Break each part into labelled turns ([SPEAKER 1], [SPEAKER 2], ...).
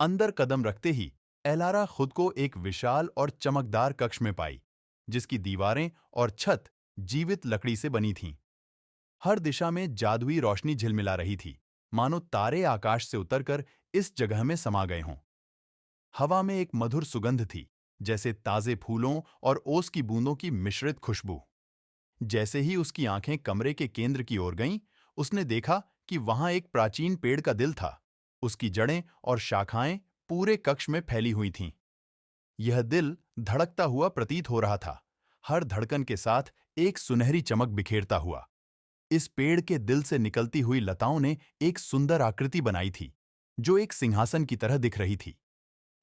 [SPEAKER 1] अंदर कदम रखते ही एलारा खुद को एक विशाल और चमकदार कक्ष में पाई, जिसकी दीवारें और छत जीवित लकड़ी से बनी थीं। हर दिशा में जादुई रोशनी झिलमिला रही थी, मानो तारे आकाश से उतरकर इस जगह में समा गए हों। हवा में एक मधुर सुगंध थी, जैसे ताजे फूलों और ओस की बूंदों की मिश्रित खुशबू। जैसे ही उसकी आंखें कमरे के केंद्र की ओर गईं, उसने देखा कि वहां एक प्राचीन पेड़ का दिल था। उसकी जड़ें और शाखाएं पूरे कक्ष में फैली हुई थीं। यह दिल धड़कता हुआ प्रतीत हो रहा था, हर धड़कन के साथ एक सुनहरी चमक बिखेरता हुआ। इस पेड़ के दिल से निकलती हुई लताओं ने एक सुंदर आकृति बनाई थी, जो एक सिंहासन की तरह दिख रही थी।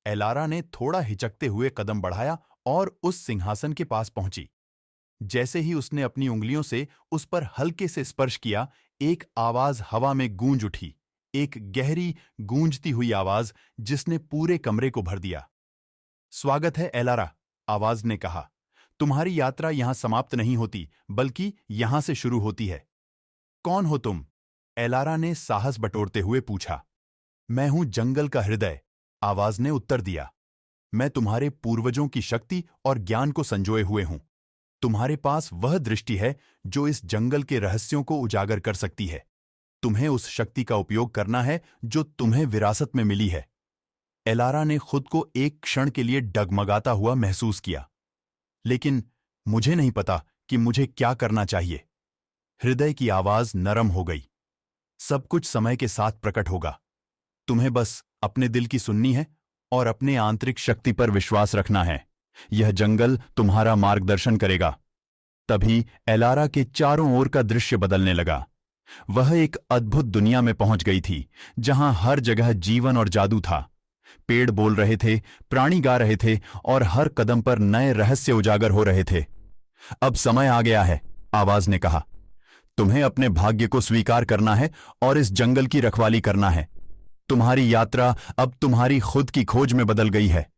[SPEAKER 1] एलारा ने थोड़ा हिचकते हुए कदम बढ़ाया और उस सिंहासन के पास पहुंची। जैसे ही उसने अपनी उंगलियों से उस पर हल्के से स्पर्श किया, एक आवाज हवा में गूंज उठी, एक गहरी गूंजती हुई आवाज जिसने पूरे कमरे को भर दिया। स्वागत है एलारा, आवाज ने कहा। तुम्हारी यात्रा यहां समाप्त नहीं होती, बल्कि यहां से शुरू होती है। कौन हो तुम? एलारा ने साहस बटोरते हुए पूछा। मैं हूं जंगल का हृदय, आवाज ने उत्तर दिया। मैं तुम्हारे पूर्वजों की शक्ति और ज्ञान को संजोए हुए हूं। तुम्हारे पास वह दृष्टि है जो इस जंगल के रहस्यों को उजागर कर सकती है। तुम्हें उस शक्ति का उपयोग करना है जो तुम्हें विरासत में मिली है। एलारा ने खुद को एक क्षण के लिए डगमगाता हुआ महसूस किया। लेकिन मुझे नहीं पता कि मुझे क्या करना चाहिए। हृदय की आवाज नरम हो गई। सब कुछ समय के साथ प्रकट होगा। तुम्हें बस अपने दिल की सुननी है और अपने आंतरिक शक्ति पर विश्वास रखना है। यह जंगल तुम्हारा मार्गदर्शन करेगा। तभी एलारा के चारों ओर का दृश्य बदलने लगा। वह एक अद्भुत दुनिया में पहुंच गई थी, जहां हर जगह जीवन और जादू था। पेड़ बोल रहे थे, प्राणी गा रहे थे और हर कदम पर नए रहस्य उजागर हो रहे थे। अब समय आ गया है, आवाज ने कहा। तुम्हें अपने भाग्य को स्वीकार करना है और इस जंगल की रखवाली करना है। तुम्हारी यात्रा अब तुम्हारी खुद की खोज में बदल गई है।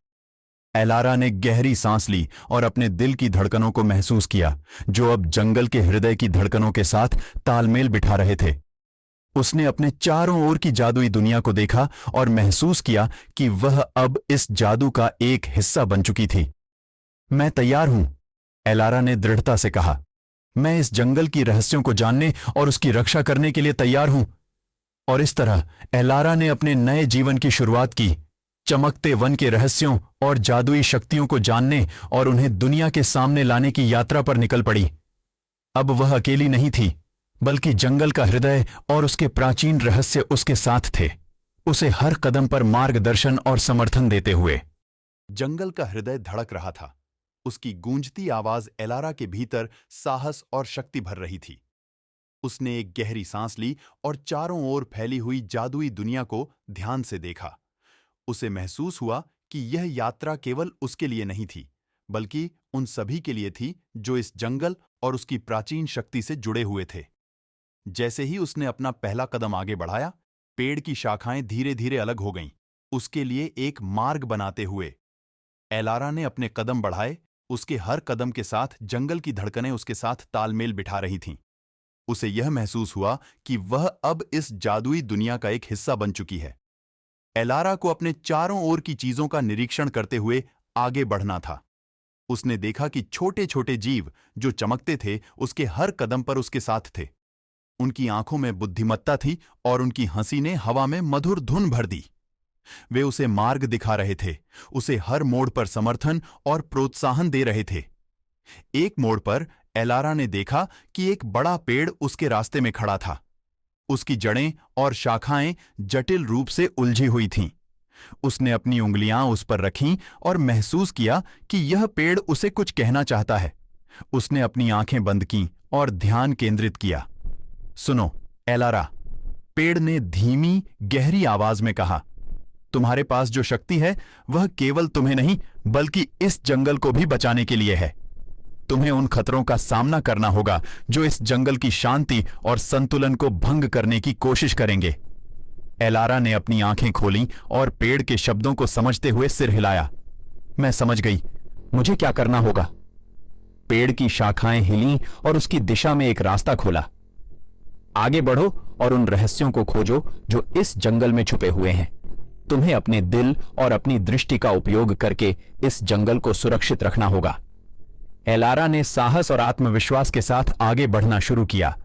[SPEAKER 1] एलारा ने गहरी सांस ली और अपने दिल की धड़कनों को महसूस किया, जो अब जंगल के हृदय की धड़कनों के साथ तालमेल बिठा रहे थे। उसने अपने चारों ओर की जादुई दुनिया को देखा और महसूस किया कि वह अब इस जादू का एक हिस्सा बन चुकी थी। मैं तैयार हूं, एलारा ने दृढ़ता से कहा। मैं इस जंगल की रहस्यों को जानने और उसकी रक्षा करने के लिए तैयार हूं। और इस तरह एलारा ने अपने नए जीवन की शुरुआत की, चमकते वन के रहस्यों और जादुई शक्तियों को जानने और उन्हें दुनिया के सामने लाने की यात्रा पर निकल पड़ी। अब वह अकेली नहीं थी, बल्कि जंगल का हृदय और उसके प्राचीन रहस्य उसके साथ थे, उसे हर कदम पर मार्गदर्शन और समर्थन देते हुए। जंगल का हृदय धड़क रहा था। उसकी गूंजती आवाज एलारा के भीतर साहस और शक्ति भर रही थी। उसने एक गहरी सांस ली और चारों ओर फैली हुई जादुई दुनिया को ध्यान से देखा। उसे महसूस हुआ कि यह यात्रा केवल उसके लिए नहीं थी, बल्कि उन सभी के लिए थी जो इस जंगल और उसकी प्राचीन शक्ति से जुड़े हुए थे। जैसे ही उसने अपना पहला कदम आगे बढ़ाया, पेड़ की शाखाएं धीरे धीरे अलग हो गईं, उसके लिए एक मार्ग बनाते हुए। एलारा ने अपने कदम बढ़ाए, उसके हर कदम के साथ जंगल की धड़कनें उसके साथ तालमेल बिठा रही थीं। उसे यह महसूस हुआ कि वह अब इस जादुई दुनिया का एक हिस्सा बन चुकी है। एलारा को अपने चारों ओर की चीजों का निरीक्षण करते हुए आगे बढ़ना था। उसने देखा कि छोटे छोटे जीव जो चमकते थे, उसके हर कदम पर उसके साथ थे। उनकी आंखों में बुद्धिमत्ता थी और उनकी हंसी ने हवा में मधुर धुन भर दी। वे उसे मार्ग दिखा रहे थे, उसे हर मोड़ पर समर्थन और प्रोत्साहन दे रहे थे। एक मोड़ पर एलारा ने देखा कि एक बड़ा पेड़ उसके रास्ते में खड़ा था। उसकी जड़ें और शाखाएं जटिल रूप से उलझी हुई थीं। उसने अपनी उंगलियां उस पर रखीं और महसूस किया कि यह पेड़ उसे कुछ कहना चाहता है। उसने अपनी आंखें बंद कीं और ध्यान केंद्रित किया। सुनो, एलारा, पेड़ ने धीमी, गहरी आवाज में कहा। तुम्हारे पास जो शक्ति है, वह केवल तुम्हें नहीं, बल्कि इस जंगल को भी बचाने के लिए है। तुम्हें उन खतरों का सामना करना होगा जो इस जंगल की शांति और संतुलन को भंग करने की कोशिश करेंगे। एलारा ने अपनी आंखें खोलीं और पेड़ के शब्दों को समझते हुए सिर हिलाया। मैं समझ गई, मुझे क्या करना होगा। पेड़ की शाखाएं हिलीं और उसकी दिशा में एक रास्ता खोला। आगे बढ़ो और उन रहस्यों को खोजो जो इस जंगल में छुपे हुए हैं।
[SPEAKER 2] तुम्हें अपने दिल और अपनी दृष्टि का उपयोग करके इस जंगल को सुरक्षित रखना होगा। एलारा ने साहस और आत्मविश्वास के साथ आगे बढ़ना शुरू किया।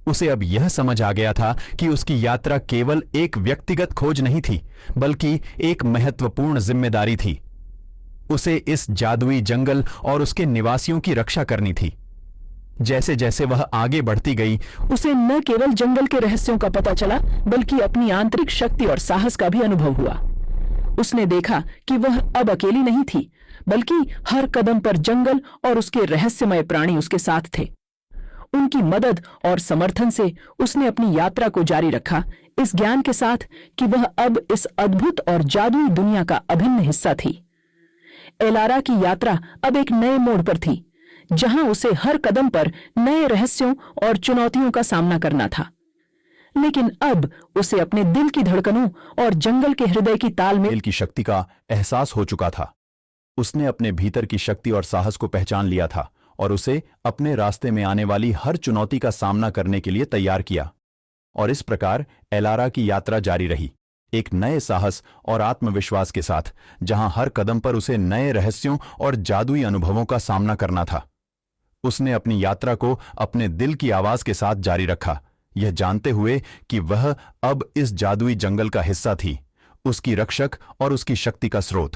[SPEAKER 2] उसे अब यह समझ आ गया था कि उसकी यात्रा केवल एक व्यक्तिगत खोज नहीं थी, बल्कि एक महत्वपूर्ण जिम्मेदारी थी। उसे इस जादुई जंगल और उसके निवासियों की रक्षा करनी थी। जैसे जैसे वह आगे बढ़ती गई,
[SPEAKER 3] उसे न केवल जंगल के रहस्यों का पता चला, बल्कि अपनी आंतरिक शक्ति और साहस का भी अनुभव हुआ। उसने देखा कि वह अब अकेली नहीं थी, बल्कि हर कदम पर जंगल और उसके रहस्यमय प्राणी उसके साथ थे। उनकी मदद और समर्थन से उसने अपनी यात्रा को जारी रखा, इस ज्ञान के साथ कि वह अब इस अद्भुत और जादुई दुनिया का अभिन्न हिस्सा थी। एलारा की यात्रा अब एक नए मोड़ पर थी, जहां उसे हर कदम पर नए रहस्यों और चुनौतियों का सामना करना था। लेकिन अब उसे अपने दिल की धड़कनों और जंगल के हृदय की तालमेल
[SPEAKER 1] की शक्ति का एहसास हो चुका था। उसने अपने भीतर की शक्ति और साहस को पहचान लिया था और उसे अपने रास्ते में आने वाली हर चुनौती का सामना करने के लिए तैयार किया। और इस प्रकार एलारा की यात्रा जारी रही, एक नए साहस और आत्मविश्वास के साथ, जहां हर कदम पर उसे नए रहस्यों और जादुई अनुभवों का सामना करना था। उसने अपनी यात्रा को अपने दिल की आवाज के साथ जारी रखा, यह जानते हुए कि वह अब इस जादुई जंगल का हिस्सा थी, उसकी रक्षक और उसकी शक्ति का स्रोत।